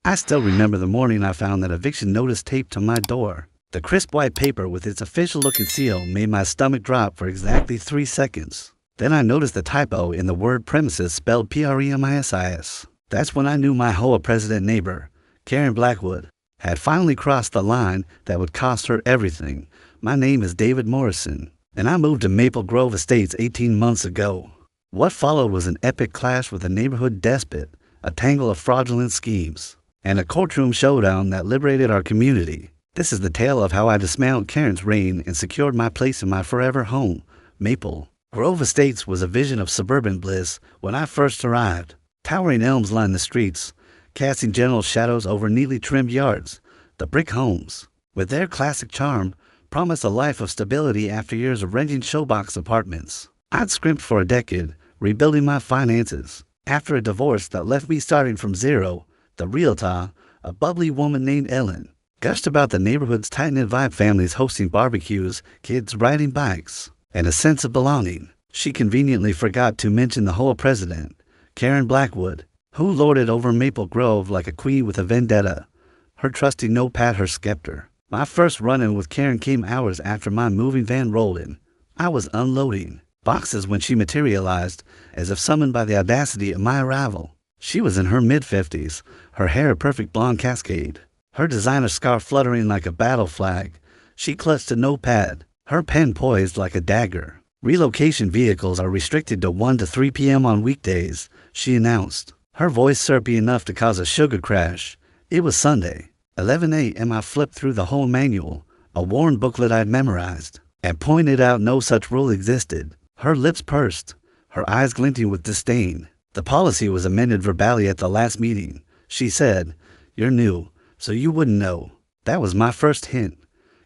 I still remember the morning I found that eviction notice taped to my door. The crisp white paper with its official-looking seal made my stomach drop for exactly 3 seconds. Then I noticed the typo in the word premises spelled PREMISIS. That's when I knew my HOA president neighbor, Karen Blackwood, had finally crossed the line that would cost her everything. My name is David Morrison, and I moved to Maple Grove Estates 18 months ago. What followed was an epic clash with a neighborhood despot, a tangle of fraudulent schemes, and a courtroom showdown that liberated our community. This is the tale of how I dismantled Karen's reign and secured my place in my forever home, Maple Grove Estates was a vision of suburban bliss when I first arrived. Towering elms lined the streets, casting gentle shadows over neatly trimmed yards. The brick homes, with their classic charm, promised a life of stability after years of renting showbox apartments. I'd scrimped for a decade, rebuilding my finances. After a divorce that left me starting from zero, the realtor, a bubbly woman named Ellen, gushed about the neighborhood's tight-knit vibe, families hosting barbecues, kids riding bikes, and a sense of belonging. She conveniently forgot to mention the HOA president, Karen Blackwood, who lorded over Maple Grove like a queen with a vendetta, her trusty notepad her scepter. My first run-in with Karen came hours after my moving van rolled in. I was unloading boxes when she materialized, as if summoned by the audacity of my arrival. She was in her mid-50s, her hair a perfect blonde cascade, her designer scarf fluttering like a battle flag. She clutched a notepad, her pen poised like a dagger. "Relocation vehicles are restricted to 1 to 3 p.m. on weekdays," she announced, her voice syrupy enough to cause a sugar crash. It was Sunday, 11 a.m. I flipped through the whole manual, a worn booklet I'd memorized, and pointed out no such rule existed. Her lips pursed, her eyes glinting with disdain. "The policy was amended verbally at the last meeting," she said. "You're new, so you wouldn't know." That was my first hint.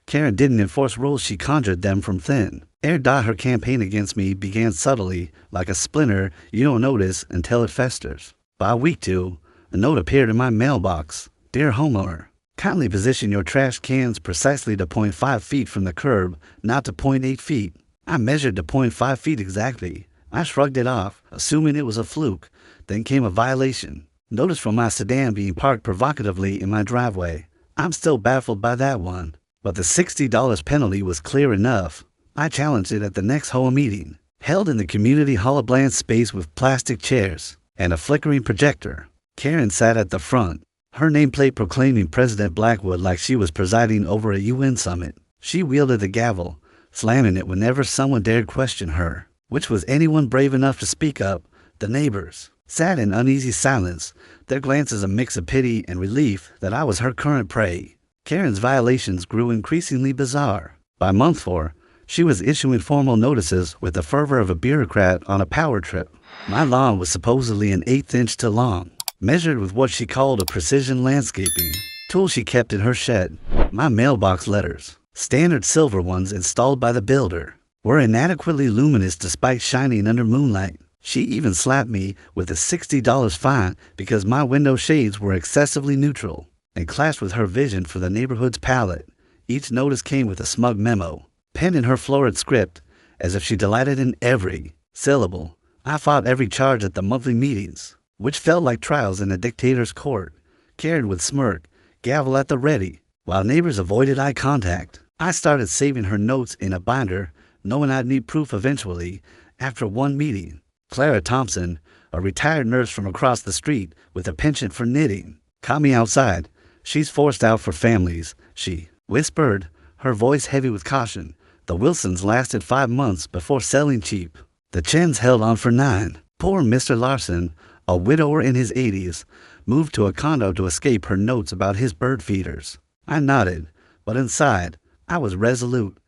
Karen didn't enforce rules, she conjured them from thin. Her campaign against me began subtly, like a splinter you don't notice until it festers. By week 2, a note appeared in my mailbox. "Dear homeowner, kindly position your trash cans precisely to 0.5 feet from the curb, not to 0.8 feet. I measured to 0.5 feet exactly. I shrugged it off, assuming it was a fluke. Then came a violation. Notice from my sedan being parked provocatively in my driveway. I'm still baffled by that one. But the $60 penalty was clear enough. I challenged it at the next HOA meeting, held in the community hall, a bland space with plastic chairs and a flickering projector. Karen sat at the front, her nameplate proclaiming President Blackwood like she was presiding over a UN summit. She wielded the gavel, slamming it whenever someone dared question her. Which was anyone brave enough to speak up? The neighbors sat in uneasy silence, their glances a mix of pity and relief that I was her current prey. Karen's violations grew increasingly bizarre. By month 4, she was issuing formal notices with the fervor of a bureaucrat on a power trip. My lawn was supposedly an 1/8 inch too long, measured with what she called a precision landscaping tool she kept in her shed. My mailbox letters, standard silver ones installed by the builder, were inadequately luminous despite shining under moonlight. She even slapped me with a $60 fine because my window shades were excessively neutral, and clashed with her vision for the neighborhood's palette. Each notice came with a smug memo, penned in her florid script, as if she delighted in every syllable. I fought every charge at the monthly meetings, which felt like trials in a dictator's court. Karen would smirk, gavel at the ready, while neighbors avoided eye contact. I started saving her notes in a binder, knowing I'd need proof eventually. After one meeting, Clara Thompson, a retired nurse from across the street with a penchant for knitting, caught me outside. "She's forced out for families," she whispered, her voice heavy with caution. "The Wilsons lasted 5 months before selling cheap. The Chens held on for 9. Poor Mr. Larson, a widower in his 80s, moved to a condo to escape her notes about his bird feeders." I nodded, but inside, I was resolute.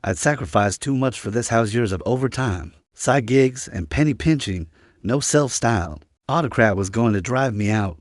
I'd sacrificed too much for this house, years of overtime, side gigs, and penny pinching. No self-styled autocrat was going to drive me out.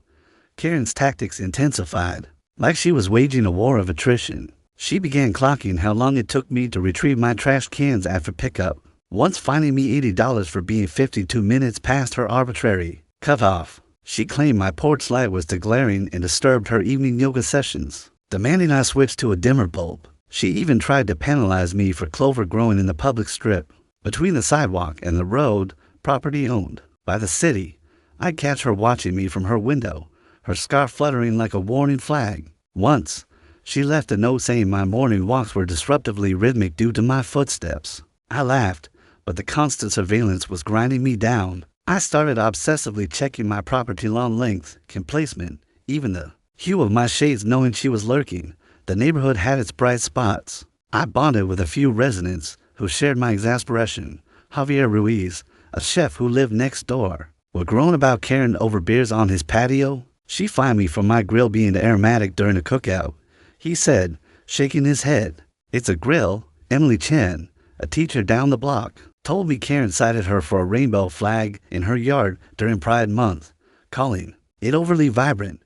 Karen's tactics intensified, like she was waging a war of attrition. She began clocking how long it took me to retrieve my trash cans after pickup, once fining me $80 for being 52 minutes past her arbitrary cutoff. She claimed my porch light was too glaring and disturbed her evening yoga sessions, demanding I switch to a dimmer bulb. She even tried to penalize me for clover growing in the public strip, between the sidewalk and the road, property owned by the city. I'd catch her watching me from her window, her scarf fluttering like a warning flag. Once, she left a note saying my morning walks were disruptively rhythmic due to my footsteps. I laughed, but the constant surveillance was grinding me down. I started obsessively checking my property lawn length, placement, even the hue of my shades, knowing she was lurking. The neighborhood had its bright spots. I bonded with a few residents who shared my exasperation. Javier Ruiz, a chef who lived next door, would groan about Karen over beers on his patio. She fined me for my grill being aromatic during a cookout. He said, shaking his head, "It's a grill." Emily Chen, a teacher down the block, told me Karen cited her for a rainbow flag in her yard during Pride Month, calling it overly vibrant.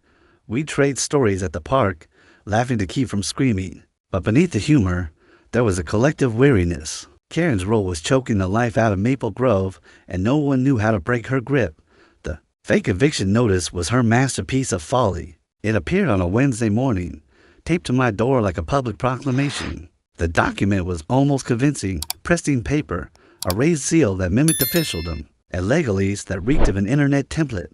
We'd trade stories at the park, laughing to keep from screaming. But beneath the humor, there was a collective weariness. Karen's role was choking the life out of Maple Grove, and no one knew how to break her grip. The fake eviction notice was her masterpiece of folly. It appeared on a Wednesday morning, taped to my door like a public proclamation. The document was almost convincing: pristine paper, a raised seal that mimicked officialdom, and legalese that reeked of an internet template.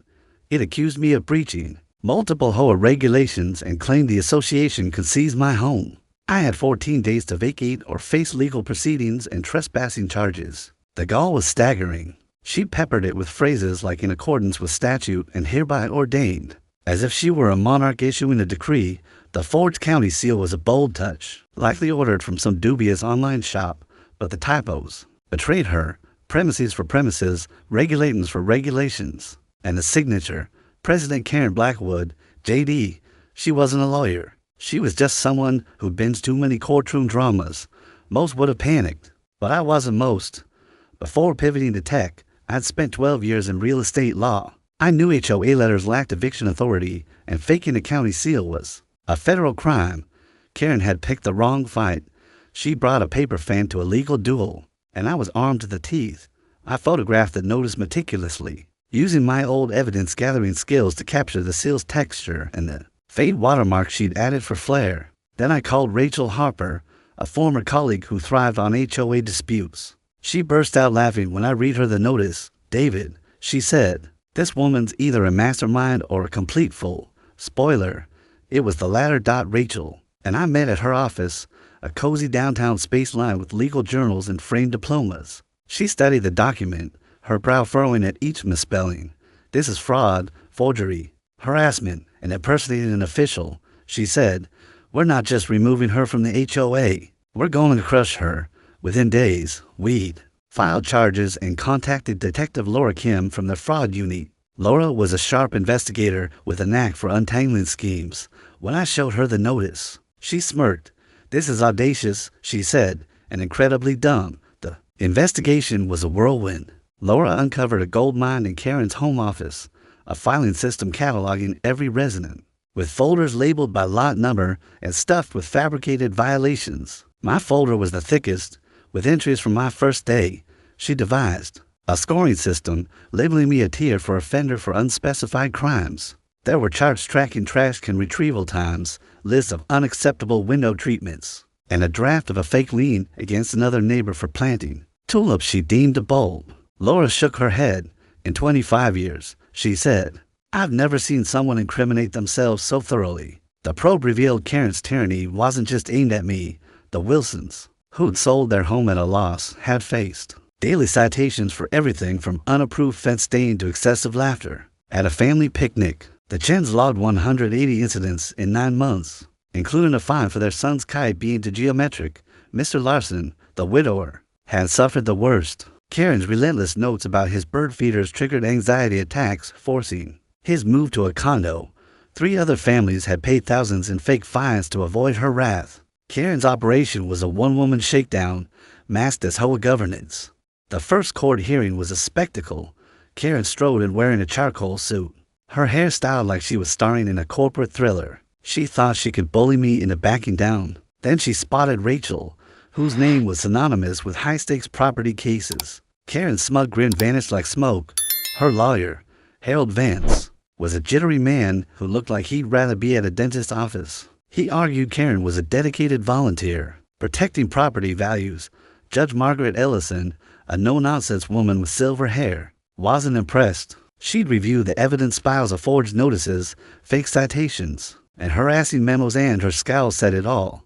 It accused me of breaching multiple HOA regulations and claimed the association could seize my home. I had 14 days to vacate or face legal proceedings and trespassing charges. The gall was staggering. She peppered it with phrases like "in accordance with statute" and "hereby ordained." As if she were a monarch issuing a decree, the forged county seal was a bold touch, likely ordered from some dubious online shop, but the typos betrayed her. Premises for premises, regulations for regulations. And the signature, President Karen Blackwood, JD. She wasn't a lawyer. She was just someone who binged too many courtroom dramas. Most would have panicked, but I wasn't most. Before pivoting to tech, I'd spent 12 years in real estate law. I knew HOA letters lacked eviction authority, and faking a county seal was a federal crime. Karen had picked the wrong fight. She brought a paper fan to a legal duel, and I was armed to the teeth. I photographed the notice meticulously, using my old evidence-gathering skills to capture the seal's texture and the faint watermark she'd added for flair. Then I called Rachel Harper, a former colleague who thrived on HOA disputes. She burst out laughing when I read her the notice. "David," she said, "this woman's either a mastermind or a complete fool." Spoiler, it was the latter. Rachel and I met at her office, a cozy downtown space lined with legal journals and framed diplomas. She studied the document, her brow furrowing at each misspelling. "This is fraud, forgery, harassment, and impersonating an official," she said. "We're not just removing her from the HOA. We're going to crush her." Within days, we'd filed charges and contacted Detective Laura Kim from the fraud unit. Laura was a sharp investigator with a knack for untangling schemes. When I showed her the notice, she smirked. "This is audacious," she said, "and incredibly dumb." The investigation was a whirlwind. Laura uncovered a gold mine in Karen's home office, a filing system cataloging every resident, with folders labeled by lot number and stuffed with fabricated violations. My folder was the thickest, with entries from my first day. She devised a scoring system, labeling me a tier for offender for unspecified crimes. There were charts tracking trash can retrieval times, lists of unacceptable window treatments, and a draft of a fake lien against another neighbor for planting tulips she deemed a bulb. Laura shook her head. "In 25 years, she said, I've never seen someone incriminate themselves so thoroughly." The probe revealed Karen's tyranny wasn't just aimed at me. The Wilsons, who'd sold their home at a loss, had faced daily citations for everything from unapproved fence staying to excessive laughter. At a family picnic, the Chens logged 180 incidents in 9 months, including a fine for their son's kite being too geometric. Mr. Larson, the widower, had suffered the worst. Karen's relentless notes about his bird feeders triggered anxiety attacks, forcing his move to a condo. 3 other families had paid thousands in fake fines to avoid her wrath. Karen's operation was a one-woman shakedown, masked as HOA governance. The first court hearing was a spectacle. Karen strode in wearing a charcoal suit, her hair styled like she was starring in a corporate thriller. She thought she could bully me into backing down. Then she spotted Rachel, whose name was synonymous with high-stakes property cases. Karen's smug grin vanished like smoke. Her lawyer, Harold Vance, was a jittery man who looked like he'd rather be at a dentist's office. He argued Karen was a dedicated volunteer, protecting property values. Judge Margaret Ellison, a no-nonsense woman with silver hair, wasn't impressed. She'd review the evidence piles of forged notices, fake citations, and harassing memos, and her scowl said it all.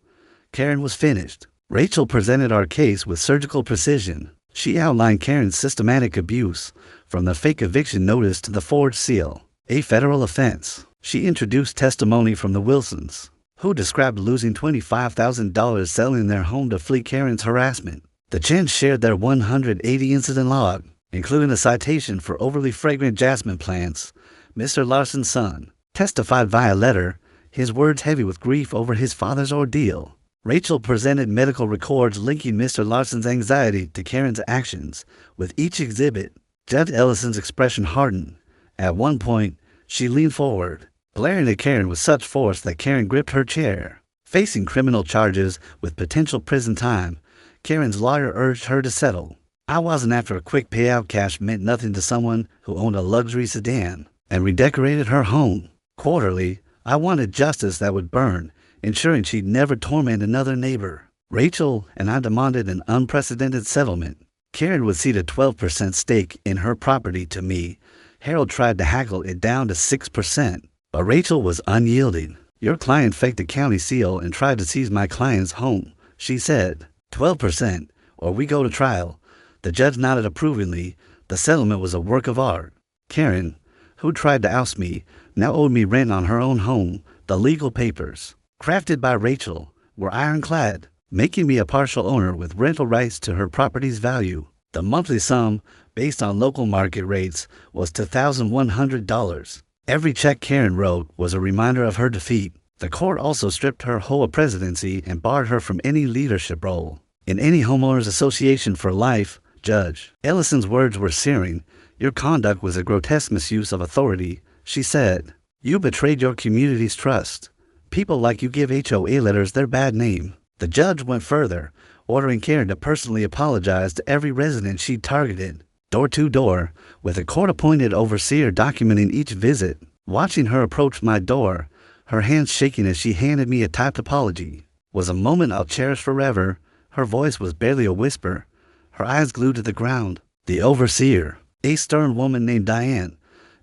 Karen was finished. Rachel presented our case with surgical precision. She outlined Karen's systematic abuse, from the fake eviction notice to the forged seal, a federal offense. She introduced testimony from the Wilsons, who described losing $25,000 selling their home to flee Karen's harassment. The Chens shared their 180-incident log, including a citation for overly fragrant jasmine plants. Mr. Larson's son testified via letter, his words heavy with grief over his father's ordeal. Rachel presented medical records linking Mr. Larson's anxiety to Karen's actions. With each exhibit, Judge Ellison's expression hardened. At one point, she leaned forward, glaring at Karen with such force that Karen gripped her chair. Facing criminal charges with potential prison time, Karen's lawyer urged her to settle. I wasn't after a quick payout. Cash meant nothing to someone who owned a luxury sedan and redecorated her home quarterly. I wanted justice that would burn, ensuring she'd never torment another neighbor. Rachel and I demanded an unprecedented settlement. Karen would cede a 12% stake in her property to me. Harold tried to haggle it down to 6%, but Rachel was unyielding. Your client faked a county seal and tried to seize my client's home, she said. 12%, or we go to trial. The judge nodded approvingly. The settlement was a work of art. Karen, who tried to oust me, now owed me rent on her own home. The legal papers, crafted by Rachel, were ironclad, making me a partial owner with rental rights to her property's value. The monthly sum, based on local market rates, was $2,100. Every check Karen wrote was a reminder of her defeat. The court also stripped her HOA presidency and barred her from any leadership role in any homeowners association for life. Judge Ellison's words were searing. Your conduct was a grotesque misuse of authority, she said. You betrayed your community's trust. People like you give HOA letters their bad name. The judge went further, ordering Karen to personally apologize to every resident she targeted, door to door, with a court-appointed overseer documenting each visit. Watching her approach my door, her hands shaking as she handed me a typed apology, was a moment I'll cherish forever. Her voice was barely a whisper, her eyes glued to the ground. The overseer, a stern woman named Diane,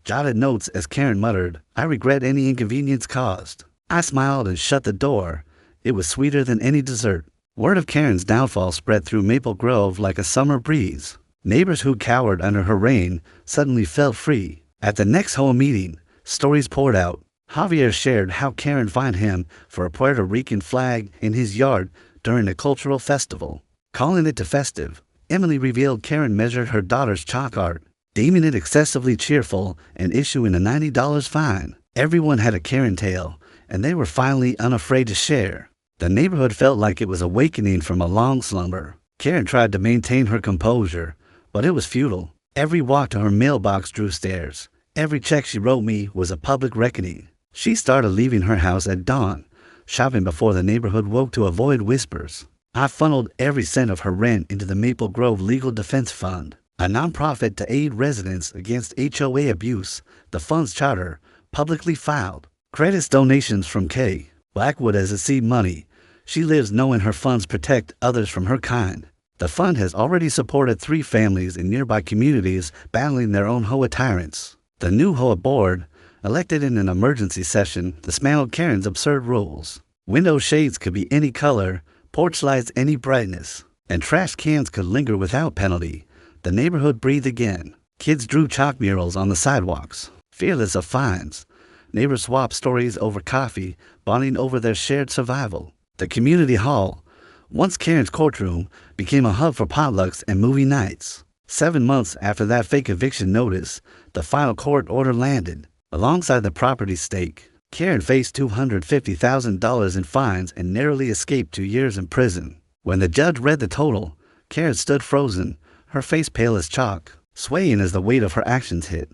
jotted notes as Karen muttered, I regret any inconvenience caused. I smiled and shut the door. It was sweeter than any dessert. Word of Karen's downfall spread through Maple Grove like a summer breeze. Neighbors who cowered under her reign suddenly felt free. At the next HOA meeting, stories poured out. Javier shared how Karen fined him for a Puerto Rican flag in his yard during a cultural festival, calling it too festive. Emily revealed Karen measured her daughter's chalk art, deeming it excessively cheerful and issuing a $90 fine. Everyone had a Karen tale, and they were finally unafraid to share. The neighborhood felt like it was awakening from a long slumber. Karen tried to maintain her composure, but it was futile. Every walk to her mailbox drew stares. Every check she wrote me was a public reckoning. She started leaving her house at dawn, shopping before the neighborhood woke to avoid whispers. I funneled every cent of her rent into the Maple Grove Legal Defense Fund, a nonprofit to aid residents against HOA abuse. The fund's charter, publicly filed, credits donations from Kay Blackwood as a seed money. She lives knowing her funds protect others from her kind. The fund has already supported 3 families in nearby communities battling their own HOA tyrants. The new HOA board, elected in an emergency session, dismantled Karen's absurd rules. Window shades could be any color, porch lights any brightness, and trash cans could linger without penalty. The neighborhood breathed again. Kids drew chalk murals on the sidewalks, fearless of fines. Neighbors swapped stories over coffee, bonding over their shared survival. The community hall, once Karen's courtroom, became a hub for potlucks and movie nights. 7 months after that fake eviction notice, the final court order landed. Alongside the property stake, Karen faced $250,000 in fines and narrowly escaped 2 years in prison. When the judge read the total, Karen stood frozen, her face pale as chalk, swaying as the weight of her actions hit.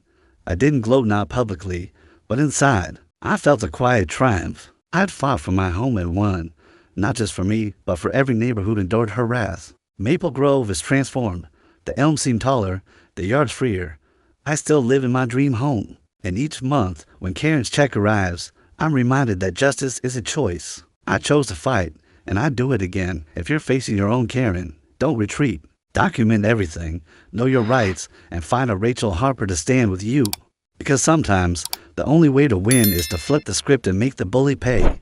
I didn't gloat now publicly, but inside, I felt a quiet triumph. I'd fought for my home and won, not just for me, but for every neighbor who'd endured her wrath. Maple Grove is transformed. The elms seem taller, the yard's freer. I still live in my dream home. And each month, when Karen's check arrives, I'm reminded that justice is a choice. I chose to fight, and I'd do it again. If you're facing your own Karen, don't retreat. Document everything, know your rights, and find a Rachel Harper to stand with you. Because sometimes, the only way to win is to flip the script and make the bully pay.